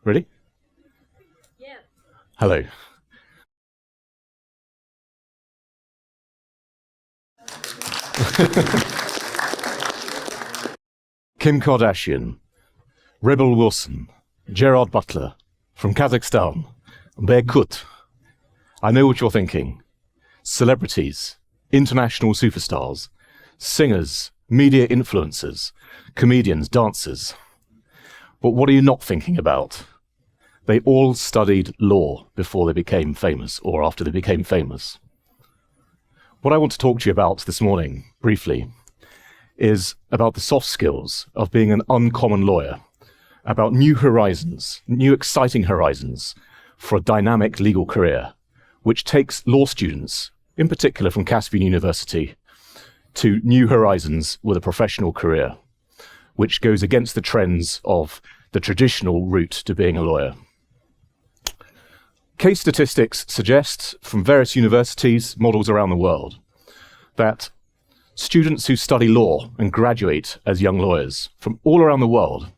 Ready? Yeah. Hello. Kim Kardashian, Rebel Wilson, Gerard Butler, from Kazakhstan, Berkut. I know what you're thinking. Celebrities, international superstars, singers, media influencers, comedians, dancers. But what are you not thinking about? They all studied law before they became famous or after they became famous. What I want to talk to you about this morning, briefly, is about the soft skills of being an uncommon lawyer, about new horizons, new exciting horizons for a dynamic legal career, which takes law students, in particular from Caspian University, to new horizons with a professional career, which goes against the trends of the traditional route to being a lawyer. Case statistics suggest from various universities, models around the world, that students who study law and graduate as young lawyers from all around the world,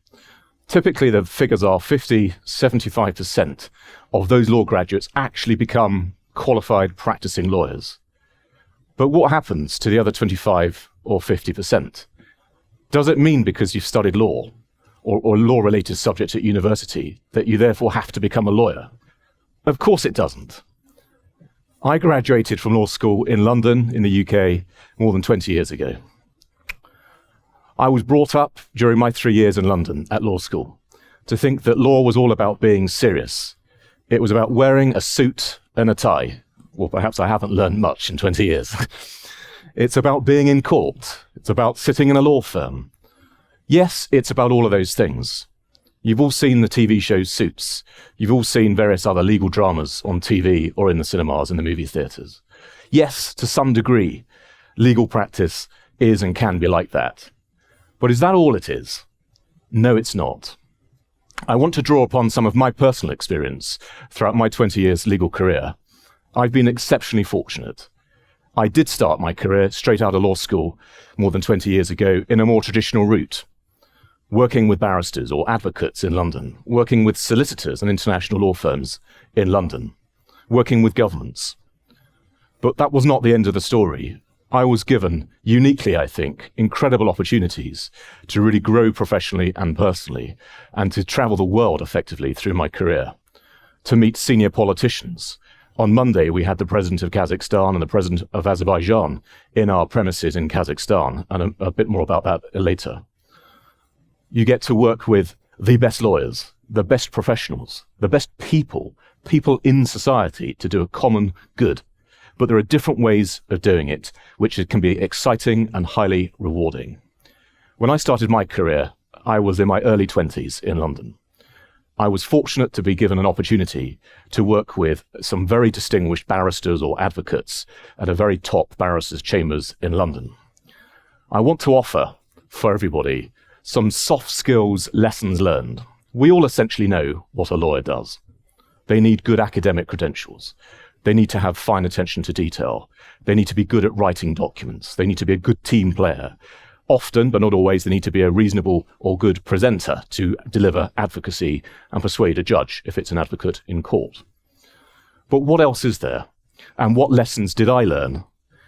typically the figures are 50–75% of those law graduates actually become qualified practicing lawyers. But what happens to the other 25 or 50%? Does it mean because you've studied law or law-related subject at university that you therefore have to become a lawyer? Of course it doesn't. I graduated from law school in London, in the UK, more than 20 years ago. I was brought up during my 3 years in London at law school to think that law was all about being serious. It was about wearing a suit and a tie. Well, perhaps I haven't learned much in 20 years. It's about being in court. It's about sitting in a law firm. Yes, it's about all of those things. You've all seen the TV show Suits. You've all seen various other legal dramas on TV or in the cinemas and the movie theatres. Yes, to some degree, legal practice is and can be like that. But is that all it is? No, it's not. I want to draw upon some of my personal experience throughout my 20 years legal career. I've been exceptionally fortunate. I did start my career straight out of law school more than 20 years ago in a more traditional route, working with barristers or advocates in London, working with solicitors and international law firms in London, working with governments. But that was not the end of the story. I was given, uniquely I think, incredible opportunities to really grow professionally and personally, and to travel the world effectively through my career, to meet senior politicians. On Monday, we had the president of Kazakhstan and the president of Azerbaijan in our premises in Kazakhstan, and a bit more about that later. You get to work with the best lawyers, the best professionals, the best people in society to do a common good. But there are different ways of doing it, which can be exciting and highly rewarding. When I started my career, I was in my early 20s in London. I was fortunate to be given an opportunity to work with some very distinguished barristers or advocates at a very top barristers' chambers in London. I want to offer for everybody some soft skills lessons learned. We all essentially know what a lawyer does. They need good academic credentials. They need to have fine attention to detail. They need to be good at writing documents. They need to be a good team player. Often, but not always, they need to be a reasonable or good presenter to deliver advocacy and persuade a judge if it's an advocate in court. But what else is there? And what lessons did I learn?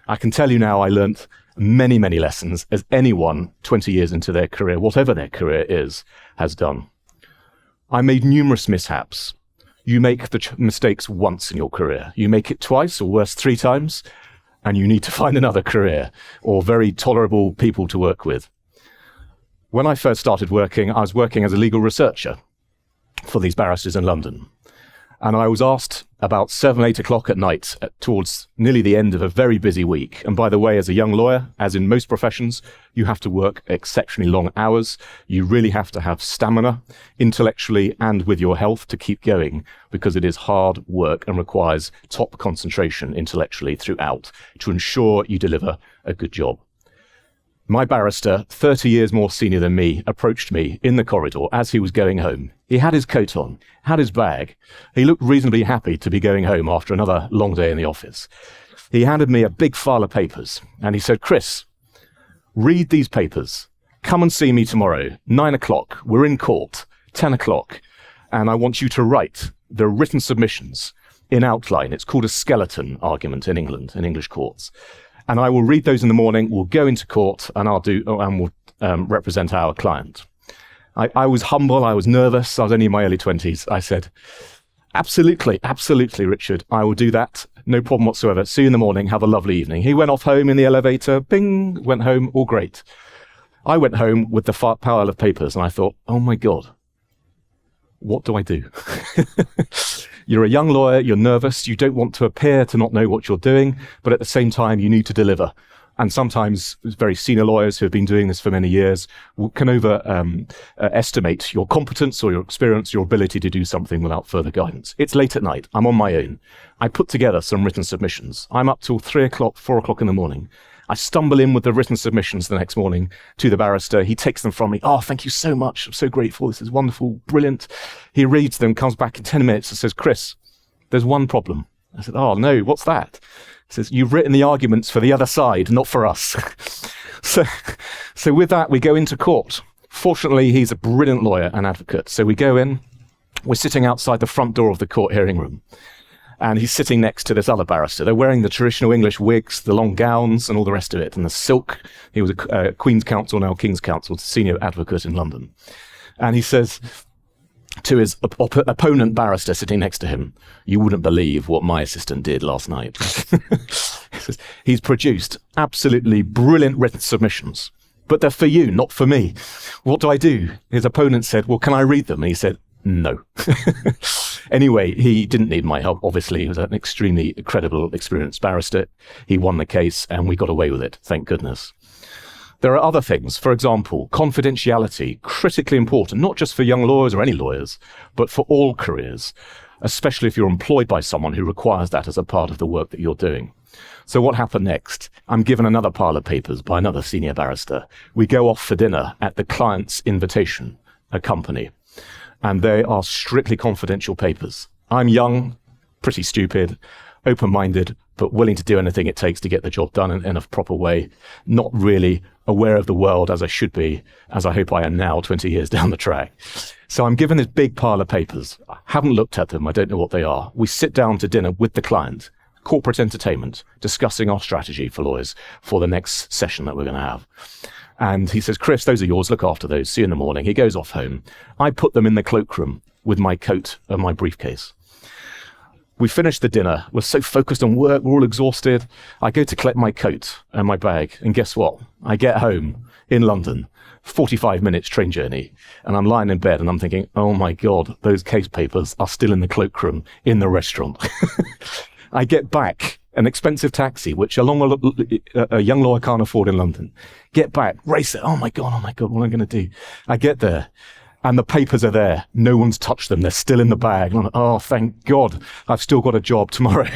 I can tell you now I learnt many, many lessons, as anyone 20 years into their career, whatever their career is, has done. I made numerous mishaps. You make the mistakes once in your career. You make it twice, or worse, 3 times, and you need to find another career or very tolerable people to work with. When I first started working, I was working as a legal researcher for these barristers in London. And I was asked about 7, 8 o'clock at night towards nearly the end of a very busy week. And by the way, as a young lawyer, as in most professions, you have to work exceptionally long hours. You really have to have stamina intellectually and with your health to keep going, because it is hard work and requires top concentration intellectually throughout to ensure you deliver a good job. My barrister, 30 years more senior than me, approached me in the corridor as he was going home. He had his coat on, had his bag. He looked reasonably happy to be going home after another long day in the office. He handed me a big file of papers and he said, "Chris, read these papers. Come and see me tomorrow, 9 o'clock. We're in court, 10 o'clock. and I want you to write the written submissions in outline. It's called a skeleton argument in England, in English courts. And I will read those in the morning, we'll go into court, and we'll represent our client. I was humble, I was nervous, I was only in my early 20s. I said, absolutely, Richard, I will do that. No problem whatsoever. See you in the morning, have a lovely evening. He went off home in the elevator, bing, went home, all great. I went home with the pile of papers and I thought, oh my God, what do I do? You're a young lawyer, you're nervous, you don't want to appear to not know what you're doing, but at the same time, you need to deliver. And sometimes very senior lawyers who have been doing this for many years can estimate your competence or your experience, your ability to do something without further guidance. It's late at night. I'm on my own. I put together some written submissions. I'm up till 3 o'clock, 4 o'clock in the morning. I stumble in with the written submissions the next morning to the barrister. He takes them from me. Oh, thank you so much. I'm so grateful. This is wonderful, brilliant. He reads them, comes back in 10 minutes and says, Chris, there's one problem. I said, oh no, what's that? He says, you've written the arguments for the other side, not for us. So with that, we go into court. Fortunately, he's a brilliant lawyer and advocate. So we go in, we're sitting outside the front door of the court hearing room. And he's sitting next to this other barrister. They're wearing the traditional English wigs, the long gowns and all the rest of it, and the silk. He was a Queen's Counsel, now King's Counsel, senior advocate in London. And he says to his opponent barrister sitting next to him, you wouldn't believe what my assistant did last night. He says, he's produced absolutely brilliant written submissions, but they're for you, not for me. What do I do? His opponent said, well, can I read them? And he said, no. Anyway, he didn't need my help. Obviously, he was an extremely credible, experienced barrister. He won the case and we got away with it, thank goodness. There are other things. For example, confidentiality, critically important, not just for young lawyers or any lawyers, but for all careers, especially if you're employed by someone who requires that as a part of the work that you're doing. So what happened next? I'm given another pile of papers by another senior barrister. We go off for dinner at the client's invitation, a company. And they are strictly confidential papers. I'm young, pretty stupid, open-minded, but willing to do anything it takes to get the job done in a proper way, not really aware of the world as I should be, as I hope I am now 20 years down the track. So I'm given this big pile of papers. I haven't looked at them. I don't know what they are. We sit down to dinner with the client, corporate entertainment, discussing our strategy for lawyers for the next session that we're going to have. And he says, Chris, those are yours. Look after those. See you in the morning. He goes off home. I put them in the cloakroom with my coat and my briefcase. We finish the dinner. We're so focused on work. We're all exhausted. I go to collect my coat and my bag. And guess what? I get home in London, 45 minutes train journey. And I'm lying in bed and I'm thinking, oh my God, those case papers are still in the cloakroom in the restaurant. I get back, an expensive taxi, which a young lawyer can't afford in London. Get back, race it. Oh my God, what am I going to do? I get there and the papers are there. No one's touched them. They're still in the bag. And I'm like, oh, thank God, I've still got a job tomorrow.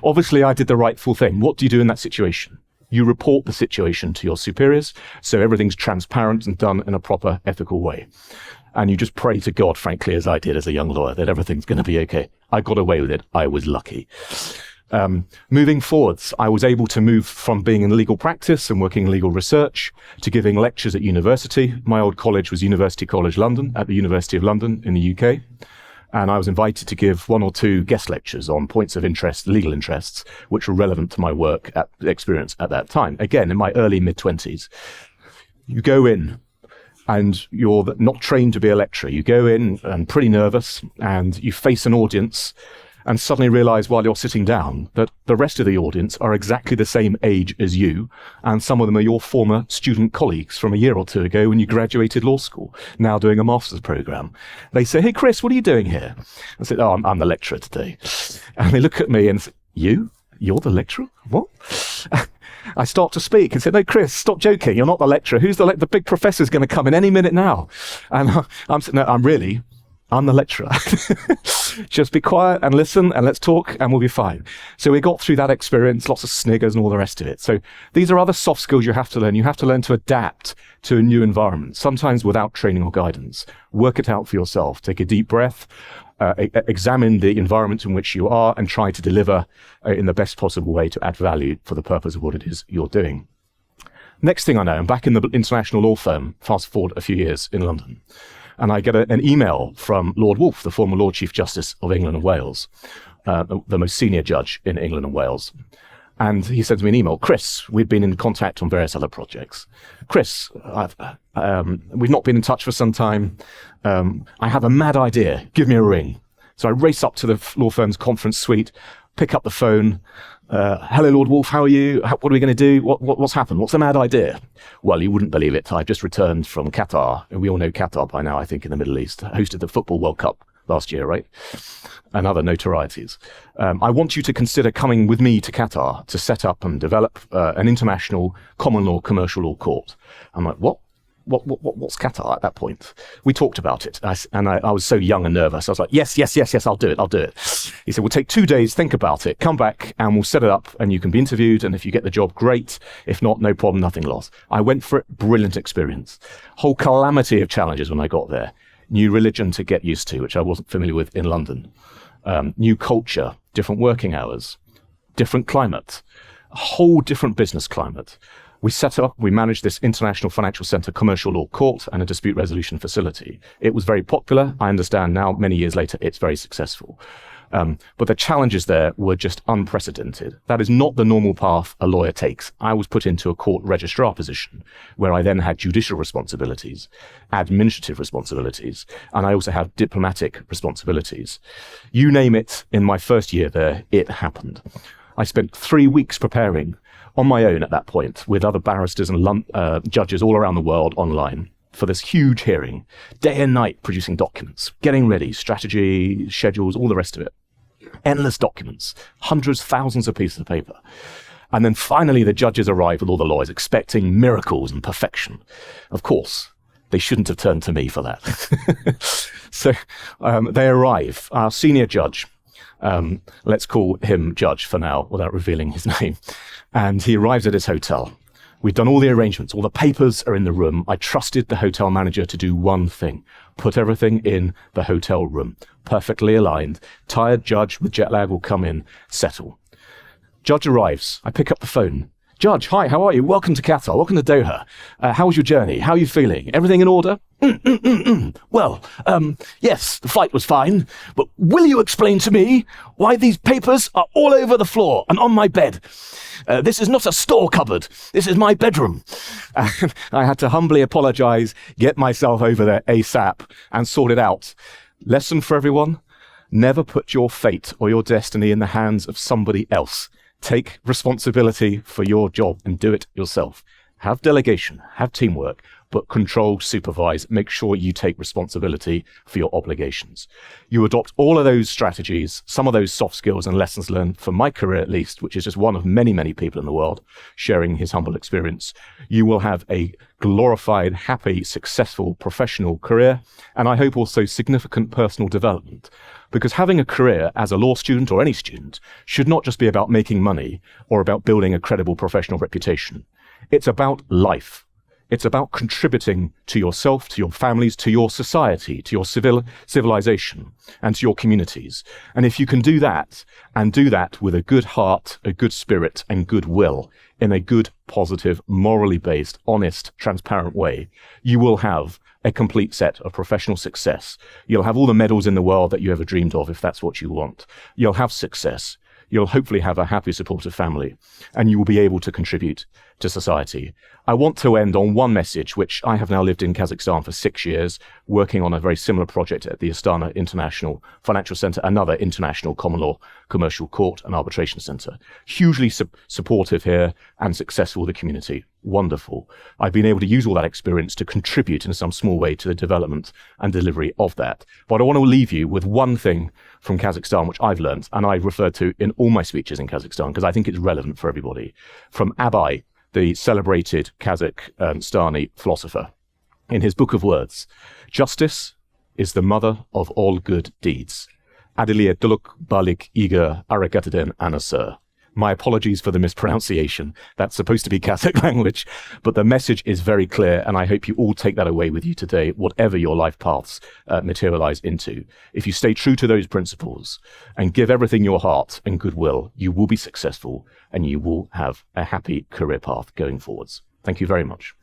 Obviously, I did the rightful thing. What do you do in that situation? You report the situation to your superiors, so everything's transparent and done in a proper, ethical way. And you just pray to God, frankly, as I did as a young lawyer, that everything's going to be okay. I got away with it. I was lucky. Moving forwards, I was able to move from being in legal practice and working in legal research to giving lectures at university. My old college was University College London, at the University of London in the UK. And I was invited to give 1 or 2 guest lectures on points of interest, legal interests, which were relevant to my work experience at that time. Again, in my early mid-20s. You go in and you're not trained to be a lecturer. You go in and pretty nervous and you face an audience and suddenly realize while you're sitting down that the rest of the audience are exactly the same age as you, and some of them are your former student colleagues from a year or 2 ago when you graduated law school, now doing a master's program. They say, hey, Chris, what are you doing here? I said, oh, I'm the lecturer today. And they look at me and say, you're the lecturer? What? I start to speak and say, no, Chris, stop joking. You're not the lecturer. Who's the big professor's going to come in any minute now? And I'm saying, no, I'm the lecturer. Just be quiet and listen and let's talk and we'll be fine. So we got through that experience, lots of sniggers and all the rest of it. So these are other soft skills you have to learn. You have to learn to adapt to a new environment, sometimes without training or guidance. Work it out for yourself. Take a deep breath, examine the environment in which you are and try to deliver in the best possible way to add value for the purpose of what it is you're doing. Next thing I know, I'm back in the international law firm, fast forward a few years in London. And I get an email from Lord Wolfe, the former Lord Chief Justice of England and Wales, the most senior judge in England and Wales. And he sends me an email, Chris, we've been in contact on various other projects. Chris, we've not been in touch for some time. I have a mad idea. Give me a ring. So I race up to the law firm's conference suite, pick up the phone. Hello, Lord Wolfe, how are you? What are we going to do? What's happened? What's the mad idea? Well, you wouldn't believe it. I've just returned from Qatar. And we all know Qatar by now, I think, in the Middle East. Hosted the Football World Cup last year, right? And other notorieties. I want you to consider coming with me to Qatar to set up and develop an international common law, commercial law court. I'm like, what? What's Qatar at that point? We talked about it. I was so young and nervous. I was like, yes, I'll do it. He said, we'll take 2 days, think about it, come back and we'll set it up and you can be interviewed. And if you get the job, great. If not, no problem, nothing lost. I went for it. Brilliant experience. Whole calamity of challenges when I got there. New religion to get used to, which I wasn't familiar with in London. New culture, different working hours, different climate, a whole different business climate. We set up, we managed this International Financial Centre commercial law court and a dispute resolution facility. It was very popular. I understand now, many years later, it's very successful. But the challenges there were just unprecedented. That is not the normal path a lawyer takes. I was put into a court registrar position where I then had judicial responsibilities, administrative responsibilities, and I also have diplomatic responsibilities. You name it, in my first year there, it happened. I spent 3 weeks preparing on my own at that point with other barristers and judges all around the world online for this huge hearing, day and night producing documents, getting ready, strategy, schedules, all the rest of it. Endless documents, hundreds, thousands of pieces of paper. And then finally the judges arrive with all the lawyers expecting miracles and perfection. Of course, they shouldn't have turned to me for that. So they arrive. Our senior judge, let's call him Judge for now without revealing his name. And he arrives at his hotel. We've done all the arrangements. All the papers are in the room. I trusted the hotel manager to do one thing, put everything in the hotel room, perfectly aligned. Tired judge with jet lag will come in, settle. Judge arrives. I pick up the phone. Judge, hi, how are you? Welcome to Qatar. Welcome to Doha. How was your journey? How are you feeling? Everything in order? Well, yes, the flight was fine, but will you explain to me why these papers are all over the floor and on my bed? This is not a store cupboard. This is my bedroom. I had to humbly apologize, get myself over there ASAP and sort it out. Lesson for everyone, never put your fate or your destiny in the hands of somebody else. Take responsibility for your job and do it yourself. Have delegation, have teamwork, but control, supervise, make sure you take responsibility for your obligations. You adopt all of those strategies, some of those soft skills and lessons learned from my career at least, which is just one of many, many people in the world sharing his humble experience. You will have a glorified, happy, successful professional career, and I hope also significant personal development. Because having a career as a law student or any student should not just be about making money or about building a credible professional reputation. It's about life. It's about contributing to yourself, to your families, to your society, to your civilization, and to your communities. And if you can do that, and do that with a good heart, a good spirit, and goodwill, in a good, positive, morally based, honest, transparent way, you will have a complete set of professional success. You'll have all the medals in the world that you ever dreamed of, if that's what you want. You'll have success. You'll hopefully have a happy, supportive family, and you will be able to contribute to society. I want to end on one message, which I have now lived in Kazakhstan for 6 years, working on a very similar project at the Astana International Financial Centre, another international common law commercial court and arbitration centre. Hugely supportive here and successful with the community. Wonderful. I've been able to use all that experience to contribute in some small way to the development and delivery of that. But I want to leave you with one thing from Kazakhstan, which I've learned, and I refer to in all my speeches in Kazakhstan, because I think it's relevant for everybody. From Abai, the celebrated Kazakhstani philosopher, in his book of words, justice is the mother of all good deeds. Adiliye duluk balik iga arakataden anasur. My apologies for the mispronunciation. That's supposed to be Kazakh language, but the message is very clear, and I hope you all take that away with you today, whatever your life paths materialize into. If you stay true to those principles and give everything your heart and goodwill, you will be successful and you will have a happy career path going forwards. Thank you very much.